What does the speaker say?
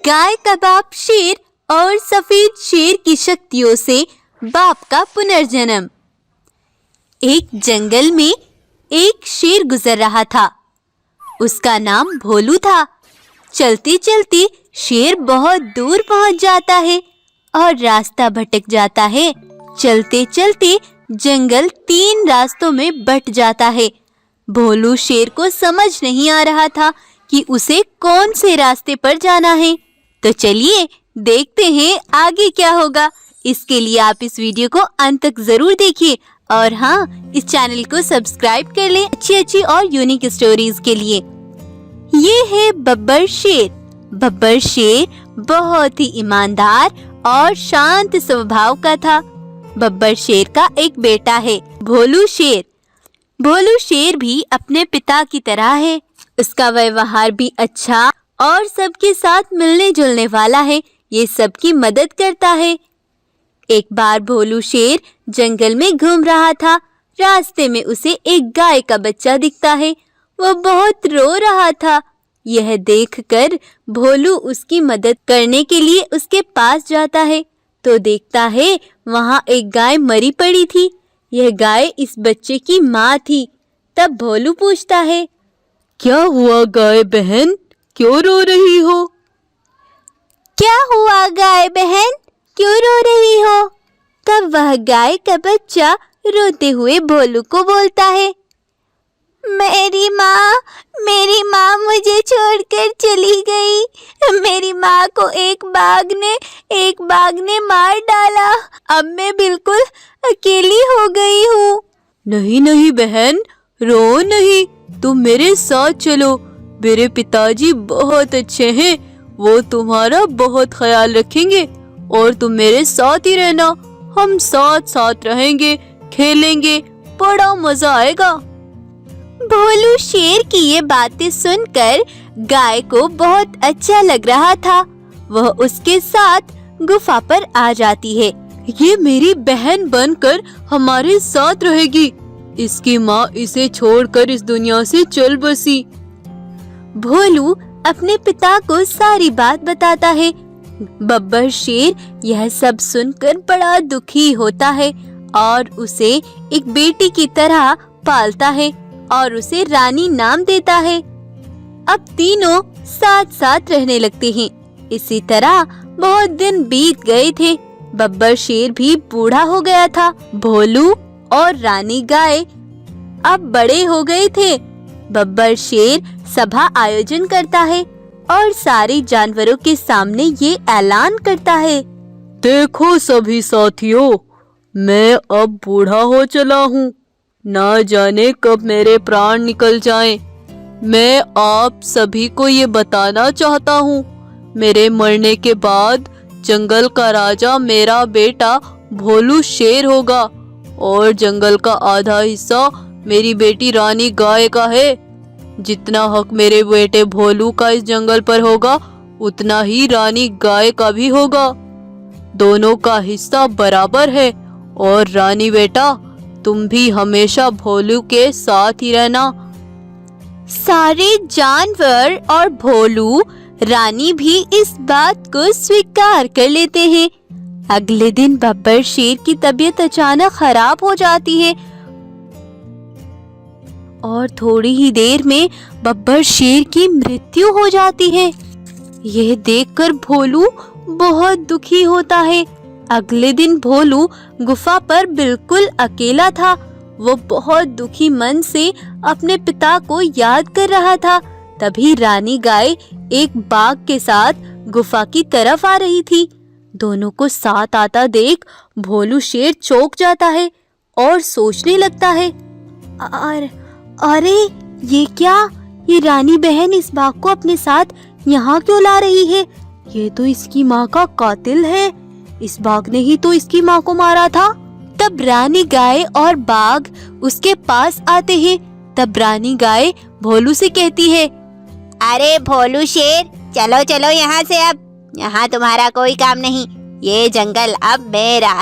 गाय का बाप शेर और सफेद शेर की शक्तियों से बाप का पुनर्जन्म। एक जंगल में एक शेर गुजर रहा था। उसका नाम भोलू था। चलते चलते शेर बहुत दूर पहुंच जाता है और रास्ता भटक जाता है। चलते चलते जंगल 3 रास्तों में बंट जाता है। भोलू शेर को समझ नहीं आ रहा था कि उसे कौन से रास्ते पर जाना है। तो चलिए देखते हैं आगे क्या होगा। इसके लिए आप इस वीडियो को अंत तक जरूर देखिए और हाँ, इस चैनल को सब्सक्राइब कर लें अच्छी और यूनिक स्टोरीज के लिए। ये है बब्बर शेर। बब्बर शेर बहुत ही ईमानदार और शांत स्वभाव का था। बब्बर शेर का एक बेटा है, भोलू शेर। भोलू शेर भी अपने पिता की तरह है। उसका व्यवहार भी अच्छा और सबके साथ मिलने जुलने वाला है। ये सबकी मदद करता है। एक बार भोलू शेर जंगल में घूम रहा था। रास्ते में उसे एक गाय का बच्चा दिखता है। वो बहुत रो रहा था। यह देखकर भोलू उसकी मदद करने के लिए उसके पास जाता है तो देखता है वहाँ एक गाय मरी पड़ी थी। यह गाय इस बच्चे की माँ थी। तब भोलू पूछता है, क्या हुआ गाय बहन, क्यों रो रही हो? क्या हुआ गाय बहन, क्यों रो रही हो? तब वह गाय का बच्चा रोते हुए भोलू को बोलता है, मेरी माँ मुझे छोड़कर चली गई। मेरी माँ को एक बाघ ने मार डाला। अब मैं बिल्कुल अकेली हो गई हूँ। नहीं बहन, रो नहीं, तुम मेरे साथ चलो। मेरे पिताजी बहुत अच्छे हैं। वो तुम्हारा बहुत ख्याल रखेंगे और तुम मेरे साथ ही रहना। हम साथ रहेंगे, खेलेंगे, बड़ा मजा आएगा। भोलू शेर की ये बातें सुनकर गाय को बहुत अच्छा लग रहा था। वह उसके साथ गुफा पर आ जाती है। ये मेरी बहन बनकर हमारे साथ रहेगी। इसकी माँ इसे छोड़कर इस दुनिया से चल बसी। भोलू अपने पिता को सारी बात बताता है। बब्बर शेर यह सब सुनकर बड़ा दुखी होता है और उसे एक बेटी की तरह पालता है और उसे रानी नाम देता है। अब तीनों साथ रहने लगते हैं। इसी तरह बहुत दिन बीत गए थे। बब्बर शेर भी बूढ़ा हो गया था। भोलू और रानी गाय अब बड़े हो गए थे। बब्बर शेर सभा आयोजन करता है और सारे जानवरों के सामने ये ऐलान करता है, देखो सभी साथियों, मैं अब बूढ़ा हो चला हूँ। ना जाने कब मेरे प्राण निकल जाएं। मैं आप सभी को ये बताना चाहता हूँ, मेरे मरने के बाद जंगल का राजा मेरा बेटा भोलू शेर होगा और जंगल का आधा हिस्सा मेरी बेटी रानी गाय का है। जितना हक मेरे बेटे भोलू का इस जंगल पर होगा, उतना ही रानी गाय का भी होगा। दोनों का हिस्सा बराबर है और रानी बेटा, तुम भी हमेशा भोलू के साथ ही रहना। सारे जानवर और भोलू रानी भी इस बात को स्वीकार कर लेते हैं। अगले दिन बब्बर शेर की तबीयत अचानक खराब हो जाती है और थोड़ी ही देर में बब्बर शेर की मृत्यु हो जाती है। यह देखकर भोलू बहुत दुखी होता है। अगले दिन भोलू गुफा पर बिल्कुल अकेला था। वो बहुत दुखी मन से अपने पिता को याद कर रहा था। तभी रानी गाय एक बाघ के साथ गुफा की तरफ आ रही थी। दोनों को साथ आता देख भोलू शेर चौंक जाता है और सोचने लगता है, अरे ये क्या, ये रानी बहन इस बाघ को अपने साथ यहाँ क्यों ला रही है? ये तो इसकी माँ का कातिल है। इस बाघ ने ही तो इसकी माँ को मारा था। तब रानी गाय और बाघ उसके पास आते हैं। तब रानी गाय भोलू से कहती है, अरे भोलू शेर, चलो यहाँ से। अब यहाँ तुम्हारा कोई काम नहीं। ये जंगल अब मेरा